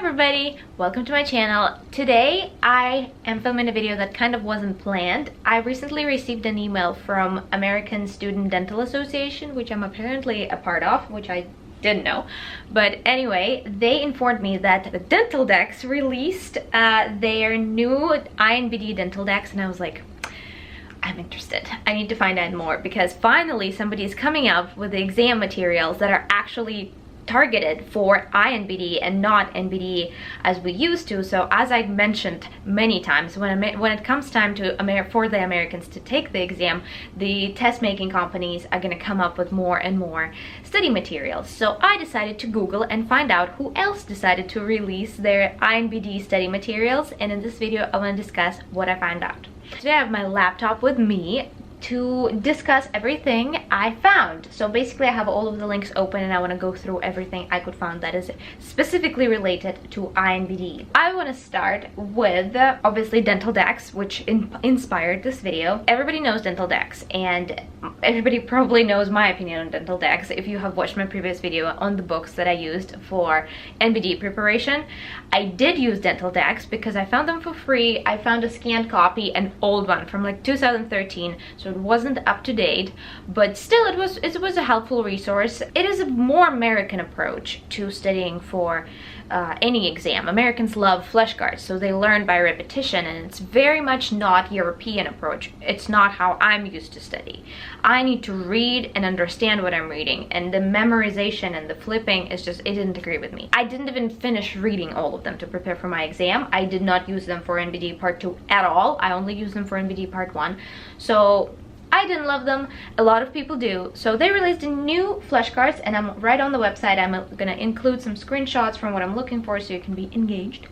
everybody, welcome to my channel. Today I am filming a video that kind of wasn't planned. I recently received an email from American Student Dental Association, which I'm apparently a part of, which I didn't know. But anyway, they informed me that the dental decks released their new INBDE dental decks, and I was like, I'm interested. I need to find out more because finally somebody is coming up with the exam materials that are actually targeted for INBDE and not NBDE as we used to. So as I mentioned many times, when it comes time for the Americans to take the exam, the test making companies are going to come up with more and more study materials. So I decided to Google and find out who else decided to release their INBDE study materials, and in this video I want to discuss what I found out. Today I have my laptop with me to discuss everything I found. So basically I have all of the links open and I want to go through everything I could find that is specifically related to INBDE. I want to start with obviously dental decks, which inspired this video. Everybody knows dental decks, and everybody probably knows my opinion on dental decks if you have watched my previous video on the books that I used for NBDE preparation. I did use dental decks because I found them for free. I found a scanned copy, an old one from like 2013, so it wasn't up to date, but still it was a helpful resource. It is a more American approach to studying for any exam. Americans love flashcards, so they learn by repetition, and it's very much not European approach. It's not how I'm used to study. I need to read and understand what I'm reading, and the memorization and the flipping is just, it didn't agree with me. I didn't even finish reading all of them to prepare for my exam. I did not use them for NBDE Part 2 at all. I only used them for NBDE Part 1. So I didn't love them. A lot of people do. So they released a new flashcards, and I'm right on the website. I'm gonna include some screenshots from what I'm looking for so you can be engaged.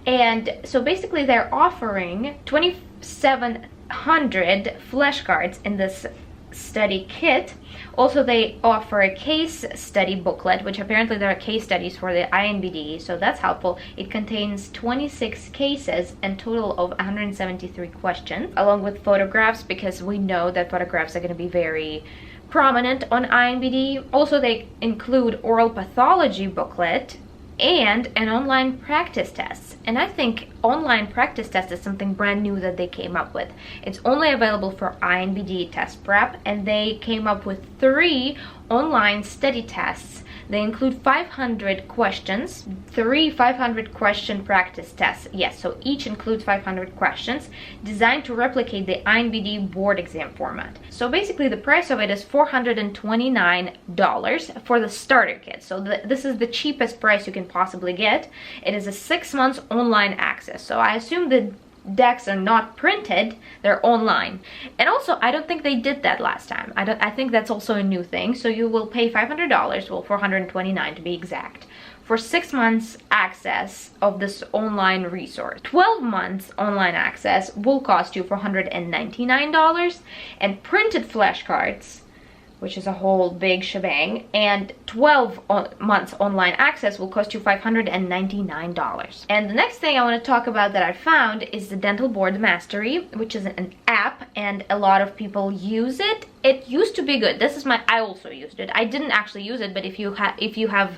And so basically they're offering 2,700 flashcards in this study kit. Also, they offer a case study booklet, which apparently there are case studies for the INBDE, so that's helpful. It contains 26 cases and total of 173 questions, along with photographs, because we know that photographs are going to be very prominent on INBDE. Also, they include oral pathology booklet and an online practice test. And I think online practice test is something brand new that they came up with. It's only available for INBDE test prep, and they came up with 3 online study tests. They include 500 questions, 3 500 question practice tests. Yes, so each includes 500 questions designed to replicate the INBDE board exam format. So basically the price of it is $429 for the starter kit. So this is the cheapest price you can possibly get. It is a 6 months online access. So I assume the decks are not printed, they're online. And also I don't think they did that last time. I think that's also a new thing. So you will pay $500, well $429 to be exact, for 6 months access of this online resource. 12 months online access will cost you $499, and printed flashcards, which is a whole big shebang, and 12 months online access will cost you $599. And the next thing I want to talk about that I found is the Dental Board Mastery, which is an app, and a lot of people use it. It used to be good. I also used it. I didn't actually use it, but if you have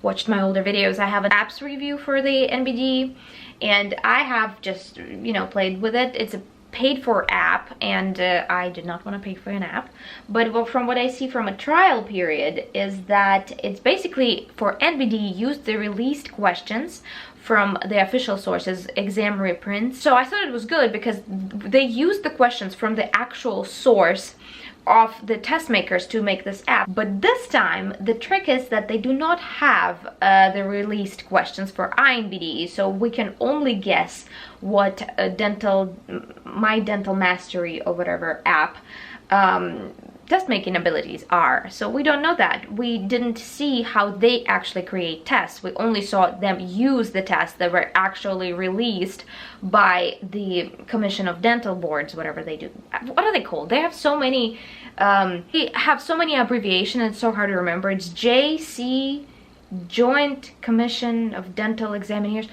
watched my older videos, I have an apps review for the NBDE, and I have just, you know, played with it. It's a paid for app, and I did not want to pay for an app, but from what I see from a trial period is that it's basically for NBDE used the released questions from the official sources, exam reprints. So I thought it was good because they used the questions from the actual source of the test makers to make this app. But this time the trick is that they do not have the released questions for INBDE, so we can only guess what My Dental Mastery or whatever app test making abilities are. So we don't know that. We didn't see how they actually create tests. We only saw them use the tests that were actually released by the Commission of Dental Boards, whatever they do. What are they called? They have so many abbreviations, it's so hard to remember. It's JC, Joint Commission of Dental Examiners.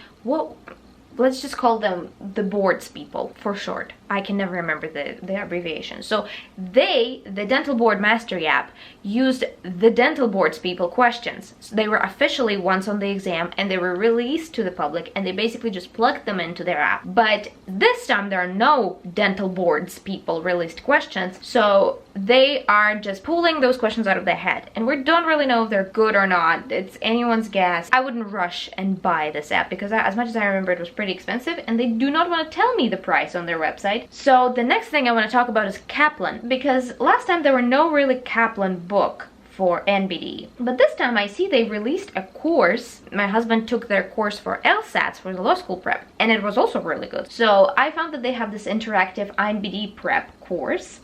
Let's just call them the boards people for short. I can never remember the abbreviation. So the Dental Board Mastery app, used the Dental Board's people questions. So they were officially once on the exam, and they were released to the public, and they basically just plugged them into their app. But this time there are no Dental Board's people released questions, so they are just pulling those questions out of their head, and we don't really know if they're good or not. It's anyone's guess. I wouldn't rush and buy this app because as much as I remember, it was pretty expensive, and they do not want to tell me the price on their website. So the next thing I want to talk about is Kaplan, because last time there were no really Kaplan book for NBDE, but this time I see they released a course. My husband took their course for LSATs, for the law school prep, and it was also really good. So I found that they have this interactive INBDE prep course.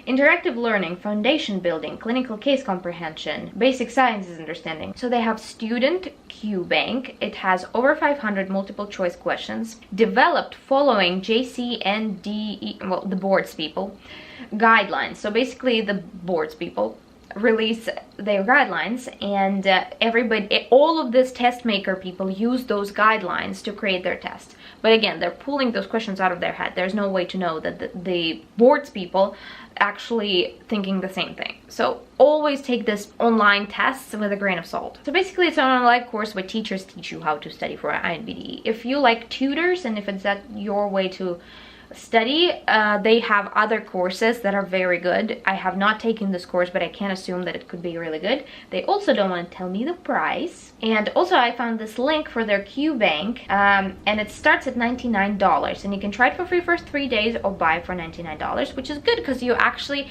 Interactive learning, foundation building, clinical case comprehension, basic sciences understanding. So they have student QBank. It has over 500 multiple choice questions developed following JCNDE, well, the board's people, guidelines. So basically the board's people release their guidelines, and everybody, all of this test maker people use those guidelines to create their test. But again, they're pulling those questions out of their head. There's no way to know that the board's people actually thinking the same thing. So always take this online tests with a grain of salt. So basically it's an online course where teachers teach you how to study for INBDE. If you like tutors, and if it's that your way to study, they have other courses that are very good. I have not taken this course, but I can assume that it could be really good. They also don't want to tell me the price. And also I found this link for their QBank, and it starts at $99, and you can try it for free first 3 days or buy it for $99, which is good because you actually,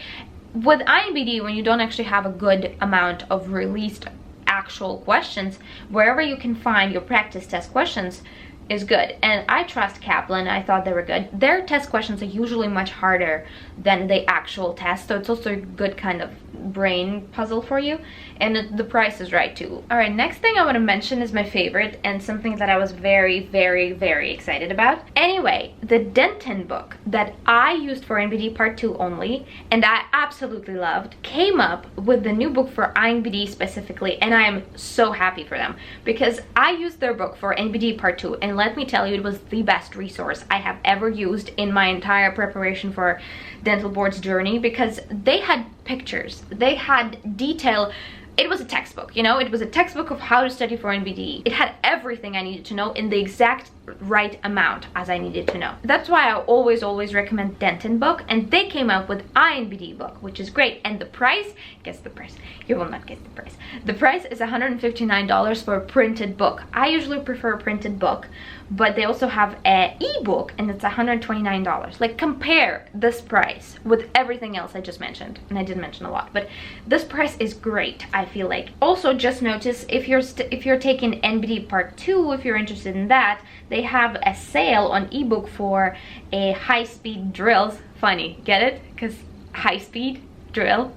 with INBDE, when you don't actually have a good amount of released actual questions, wherever you can find your practice test questions is good. And I trust Kaplan. I thought they were good. Their test questions are usually much harder than the actual test, so it's also a good kind of brain puzzle for you, and the price is right too. All right, next thing I want to mention is my favorite, and something that I was very, very, very excited about. Anyway, the Denton book that I used for NBDE Part 2 only, and I absolutely loved, came up with the new book for INBDE specifically, and I am so happy for them because I used their book for NBDE Part 2, and let me tell you, it was the best resource I have ever used in my entire preparation for Dental Board's journey, because they had pictures, they had detail. It was a textbook, you know, it was a textbook of how to study for NBDE. It had everything I needed to know in the exact right amount as I needed to know. That's why I always recommend Denton Book, and they came out with INBDE Book, which is great. And the price, guess the price, you will not guess the price. The price is $159 for a printed book. I usually prefer a printed book, but they also have an ebook, and it's $129. Like, compare this price with everything else I just mentioned, and I did mention a lot, but this price is great, I feel like. Also, just notice if you're taking NBDE Part 2, if you're interested in that, they have a sale on ebook for a high-speed drills. Funny, get it? Because high-speed drill,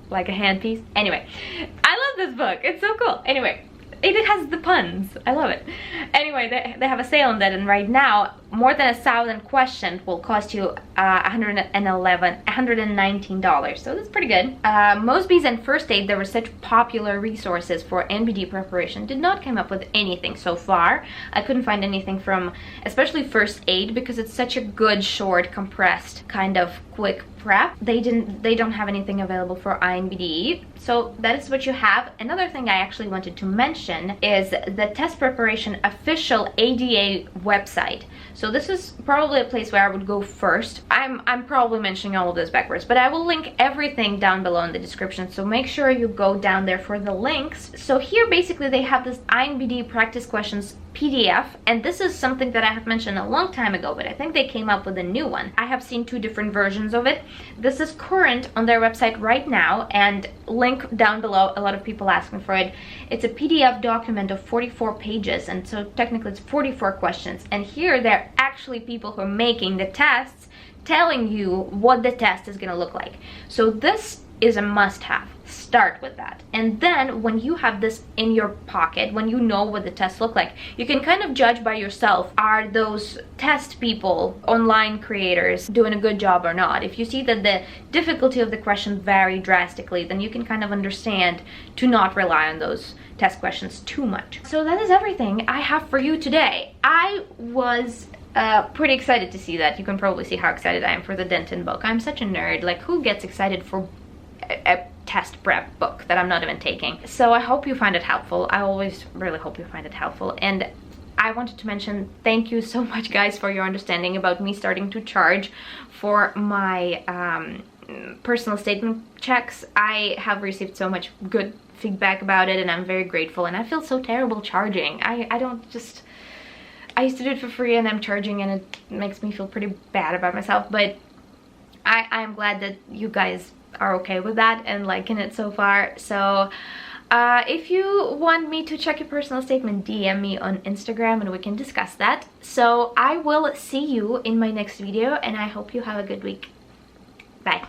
like a handpiece. Anyway, I love this book. It's so cool. Anyway, it has the puns. I love it. Anyway, they have a sale on that, and right now more than 1,000 questions will cost you $119. So that's pretty good. Mosby's and First Aid, they were such popular resources for NBDE preparation, did not come up with anything so far. I couldn't find anything from, especially First Aid, because it's such a good, short, compressed kind of quick prep. They don't have anything available for INBDE. So that is what you have. Another thing I actually wanted to mention is the test preparation official ADA website. So this is probably a place where I would go first. I'm probably mentioning all of this backwards, but I will link everything down below in the description, so make sure you go down there for the links. So here basically they have this INBDE practice questions PDF, and this is something that I have mentioned a long time ago, but I think they came up with a new one. I have seen 2 different versions of it. This is current on their website right now, and link down below. A lot of people asking for it. It's a PDF document of 44 pages, and so technically it's 44 questions, and here they're actually people who are making the tests telling you what the test is going to look like. So this is a must-have. Start with that, and then when you have this in your pocket, when you know what the tests look like, you can kind of judge by yourself, are those test people, online creators, doing a good job or not. If you see that the difficulty of the questions vary drastically, then you can kind of understand to not rely on those test questions too much. So that is everything I have for you today. I was pretty excited to see that. You can probably see how excited I am for the Denton book. I'm such a nerd. Like, who gets excited for a test prep book that I'm not even taking? So I hope you find it helpful. I always really hope you find it helpful. And I wanted to mention thank you so much, guys, for your understanding about me starting to charge for my personal statement checks. I have received so much good feedback about it, and I'm very grateful, and I feel so terrible charging. I used to do it for free, and I'm charging, and it makes me feel pretty bad about myself, but I'm glad that you guys are okay with that and liking it so far. So if you want me to check your personal statement, DM me on Instagram and we can discuss that. So I will see you in my next video, and I hope you have a good week. Bye.